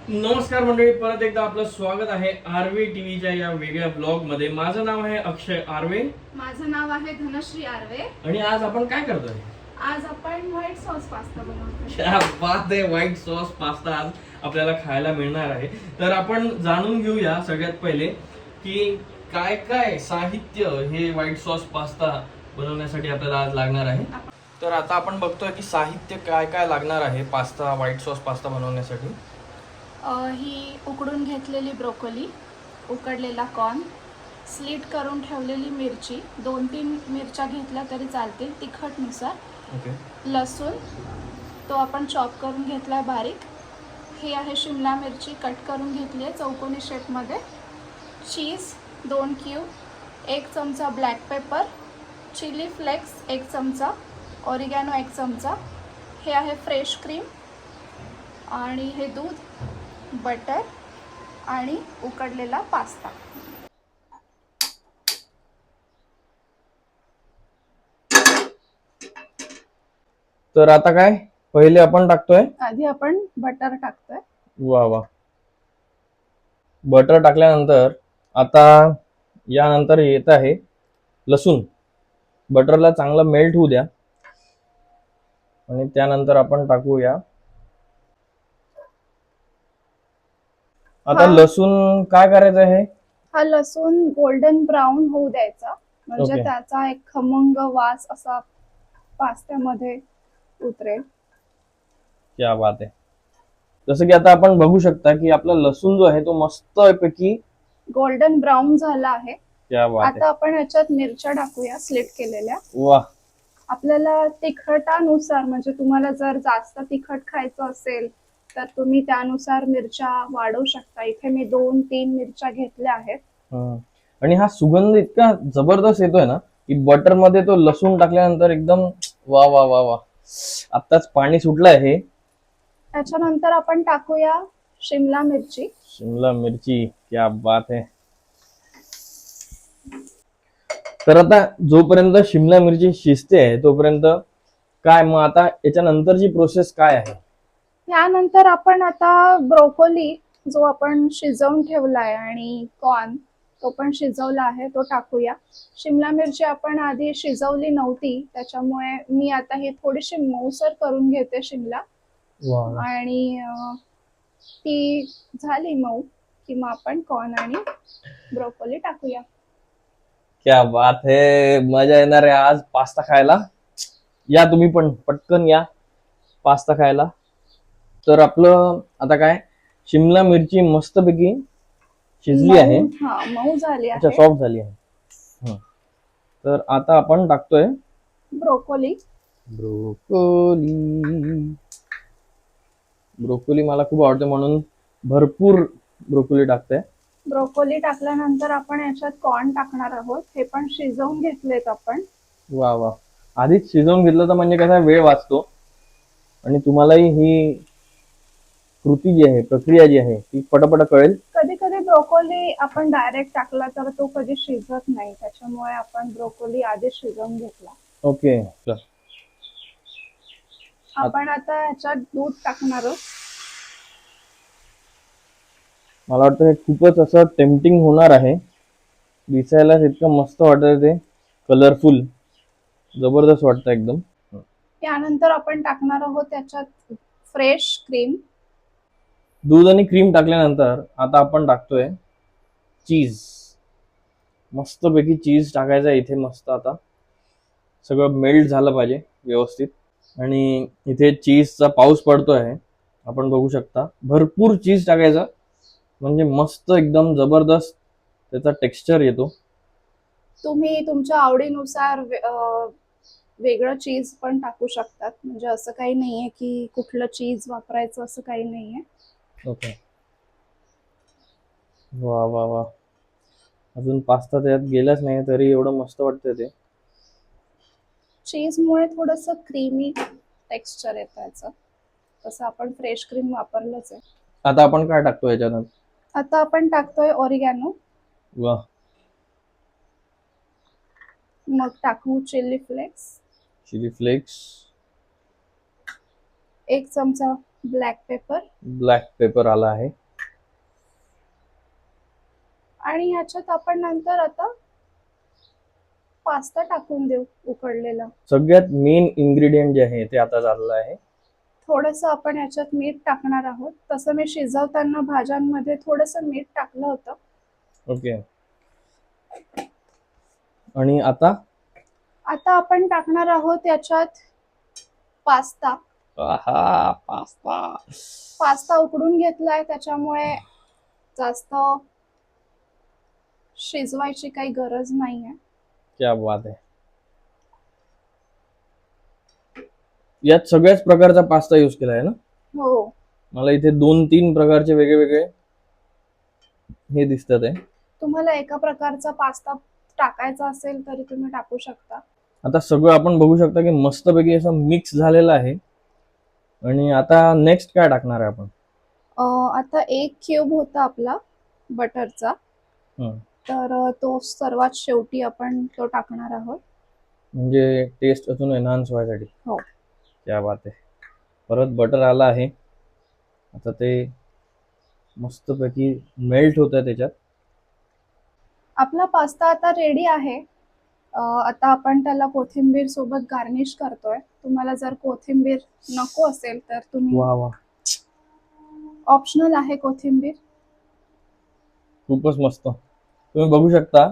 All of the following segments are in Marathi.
नमस्कार मंडळी, परत एकदा आपलं स्वागत आहे आर्वे टीव्हीच्या या वेगळ्या ब्लॉग मध्ये. माझं नाव आहे अक्षय आर्वे. माझं नाव आहे धनश्री आर्वे. आणि आज आपण काय करतोय? आज आपण व्हाईट सॉस पास्ता बनवतोय. क्या बात आहे, व्हाईट सॉस पास्ता आज आपल्याला खायला मिळणार आहे. तर आपण जाणून घेऊया सगळ्यात पहिले की काय काय साहित्य हे व्हाईट सॉस पास्ता बनवण्यासाठी आपल्याला आज लागणार आहे. तर आता आपण बघतोय की साहित्य काय काय लागणार आहे पास्ता व्हाईट सॉस पास्ता बनवण्यासाठी. ही उकडून घेतलेली ब्रोकोली, उकडलेला कॉर्न, स्लीट करून ठेवलेली मिरची, 2-3 मिरच्या घेतल्या तरी चालतील तिखटनुसार. ओके. लसूण तो आपण चॉप करून घेतला बारीक. ही आहे शिमला मिरची कट करून घेतली आहे चौकोनी शेपमध्ये. चीज 2 क्यूब, 1 चमचा ब्लॅक पेपर, चिली फ्लेक्स 1 चमचा, ऑरिगॅनो 1 चमचा. हे आहे फ्रेश क्रीम आणि हे दूध, बटर आणि उकडलेला पास्ता. तर आता काय पहिले आपण टाकतोय? आधी आपण बटर टाकतोय. वा वा. बटर टाकल्यानंतर आता यानंतर येत आहे लसूण. बटरला चांगलं मेल्ट होऊ द्या आणि त्यानंतर आपण टाकूया. आता लसूण काय करायचं आहे? हा लसूण गोल्डन ब्राऊन होऊ द्यायचा, म्हणजे ओके. त्याचा एक खमंग वास असा पास्त्यामध्ये उतरेल. क्या बात आहे. जसं की आता आपण बघू शकता की आपला लसूण जो आहे तो मस्त पैकी गोल्डन ब्राऊन झाला आहे. क्या बात आता आपण याच्यात मिरच्या टाकूया स्लिट केलेल्या. वा. आपल्याला तिखटानुसार, म्हणजे तुम्हाला जर जास्त तिखट खायचं असेल तर तुम्ही त्यानुसार मिरच्या वाढवू शकता. इथे मी 2-3 मिरच्या घेतल्या आहेत. आणि हा सुगंध इतका जबरदस्त येतोय ना की बटर मध्ये तो लसूण टाकल्यानंतर एकदम वा वा वा वा. आत्ताच पाणी सुटलं आहे. त्याच्यानंतर आपण टाकूया शिमला मिरची. शिमला मिरची, क्या बात है. तर आता जोपर्यंत शिमला मिरची शिजते आहे तोपर्यंत काय मग आता याच्यानंतरची प्रोसेस काय आहे? त्यानंतर आपण आता ब्रोकोली जो आपण शिजवून ठेवलाय आणि कॉर्न तो पण शिजवला आहे तो टाकूया. शिमला मिरची आपण आधी शिजवली नव्हती, त्याच्यामुळे मी आता ही थोडीशी मऊसर करून घेते शिमला. आणि ती झाली मऊ की मग आपण कॉर्न आणि ब्रोकोली टाकूया. क्या बात है, मजा येणार आहे आज पास्ता खायला. या तुम्ही पण पटकन या पास्ता खायला. तर आपलं आता काय शिमला मिरची मस्तपैकी शिजली आहे. मऊ झाली अच्छा, आहे. सॉफ्ट झाली आहे. तर आता आपण टाकतोय ब्रोकोली. ब्रोकोली मला खूप आवडते म्हणून भरपूर ब्रोकोली टाकते. ब्रोकोली टाकल्यानंतर आपण याच्यात कॉर्न टाकणार आहोत. हे पण शिजवून घेतलेत आपण. वा वा. आधीच शिजवून घेतलं तर म्हणजे कसा वेळ वाचतो आणि तुम्हालाही ही कृती जी आहे, प्रक्रिया जी आहे ती पटापट कळेल. कधी कधी ब्रोकोली आपण डायरेक्ट टाकला तर तो कधी शिजत नाही, त्याच्यामुळे आपण ब्रोकोली आधी शिजवून घेतला. ओके. आपण आता याच्यात दूध टाकणार आहोत. मला वाटतं हे खूपच असं टेम्पटिंग होणार आहे. दिसायला इतकं मस्त वाटत ते, कलरफुल, जबरदस्त वाटतं एकदम. त्यानंतर आपण टाकणार आहोत त्याच्यात फ्रेश क्रीम. दूध आणि क्रीम टाकल्यानंतर आता आपण टाकतोय चीज. मस्तपैकी चीज टाकायचं इथे. मस्त आता सगळं मेल्ट झालं पाहिजे व्यवस्थित. आणि इथे चीजचा पाऊस पडतोय, आपण बघू शकता. भरपूर चीज टाकायचं म्हणजे मस्त एकदम जबरदस्त त्याचा टेक्स्चर येतो. तुम्ही तुमच्या आवडीनुसार वेगळं चीज पण टाकू शकतात, म्हणजे असं काही नाहीये की कुठलं चीज वापरायचं असं काही नाहीये. ओके. वा वा वा. अजून पास्ता त्यात गेलाच नाही तरी एवढं मस्त वाटतंय ते. चीजमुळे थोडंसं क्रीमी टेक्स्चर येतं याचं. तसं आपण फ्रेश क्रीम वापरलंच आहे. आता आपण काय टाकतो याच्यात? आता आपण टाकतोय ऑरिगॅनो. वा. मग टाकू चिली फ्लेक्स. Chilli flakes. 1 चमचा ब्लॅक पेपर ब्लॅक पेपर आला आहे. आणि ह्याच्यात आपण नंतर आता पास्ता टाकून देऊ उकडलेला. सगळ्यात मेन इन्ग्रेडियंट जे आहे ते आता झालेलं आहे. थोडंसं आपण ह्याच्यात मीठ टाकणार आहोत. तसं मी शिजवताना भाज्यांमध्ये थोडंसं मीठ टाकलं होतं. ओके. आणि आता आपण टाकणार आहोत याच्यात पास्ता. पास्ता उकडून घेतलाय, त्याच्यामुळे जास्त शिजवायची काही गरज नाहीये. क्या बात आहे. यात सगळ्याच प्रकारचा पास्ता यूज केला आहे ना? हो. मला इथे 2-3 प्रकारचे वेगळे हे दिसतात आहे. तुम्हाला एका प्रकारचा पास्ता टाकायचा असेल तरी तुम्ही टाकू शकता. आता सगळं आपण बघू शकता की मस्तपैकी असं मिक्स झालेलं आहे. आणि आता नेक्स्ट काय टाकणार आहे आपण? आता 1 क्यूब होता आपला बटरचा, हं. तर तो सर्वात शेवटी आपण तो टाकणार आहोत. म्हणजे टेस्ट अजून एनहान्स व्हायसाठी. हो. क्या बात आहे. परत बटर आला आहे. आता ते मस्तपैकी मेल्ट होत आहे त्याच्यात. आपला पास्ता आता रेडी आहे. आता आपण त्याला कोथिंबीर सोबत गार्निश करतोय. तुम्हाला जर कोथिंबीर नको असेल तर तुम्ही, वा वा, ऑप्शनल आहे कोथिंबीर. खूपच मस्त. तुम्ही बघू शकता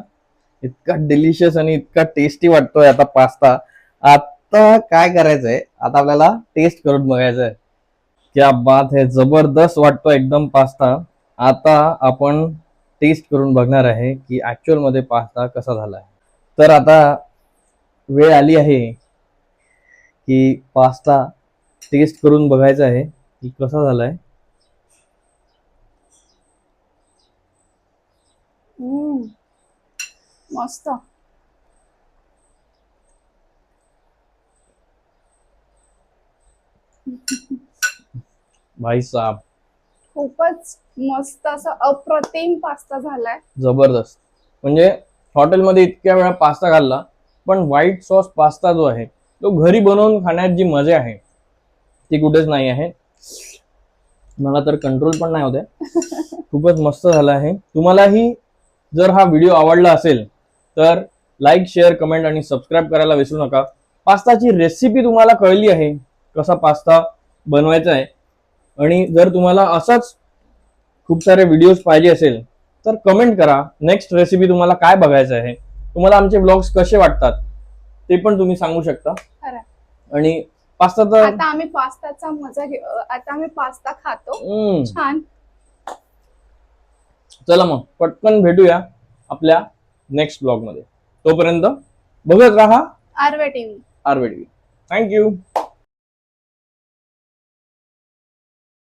इतका डिलिशियस आणि इतका टेस्टी वाटतोय आता पास्ता. आता काय करायचंय, आता आपल्याला टेस्ट करून बघायचंय. क्या बात है, जबरदस्त वाटतोय एकदम पास्ता. आता आपण टेस्ट करून बघणार आहे की ऍक्च्युअल मध्ये पास्ता कसा झाला आहे. तर आता वेळ आली आहे की पास्ता टेस्ट करून बघायचा आहे की कसा झालाय. मस्त. भाई साहब, खूपच मस्त असा अप्रतिम पास्ता झालाय. जबरदस्त. म्हणजे हॉटेलमध्ये इतक्या वेळा पास्ता खाल्ला, पण व्हाईट सॉस पास्ता जो आहे तो घरी बनवून खाण्यात जी मजा आहे ती कुठेच नाही आहे. मला तर कंट्रोल पण नाही होते. खूपच मस्त झाला आहे. तुम्हालाही जर हा व्हिडिओ आवडला असेल तर लाईक, शेअर, कमेंट आणि सबस्क्राईब करायला विसरू नका. पास्ताची रेसिपी तुम्हाला कळली आहे, कसा पास्ता बनवायचा आहे. आणि जर तुम्हाला असाच खूप सारे व्हिडिओज पाहिजे असेल तर कमेंट करा. नेक्स्ट रेसिपी तुम्हाला काय बघायचं आहे, तुम्हाला आमचे ब्लॉग्स कसे वाटतात ते पण तुम्ही सांगू शकता. खरं. आणि पास्ता तर आता आम्ही पास्ताचा मजा घेऊ. आता आम्ही पास्ता खातो. छान. चला मग पटकन भेटूया आपल्या नेक्स्ट ब्लॉग मध्ये. तोपर्यंत बघत राहा आरवे टीव्ही. आरवे टीव्ही. थँक्यू.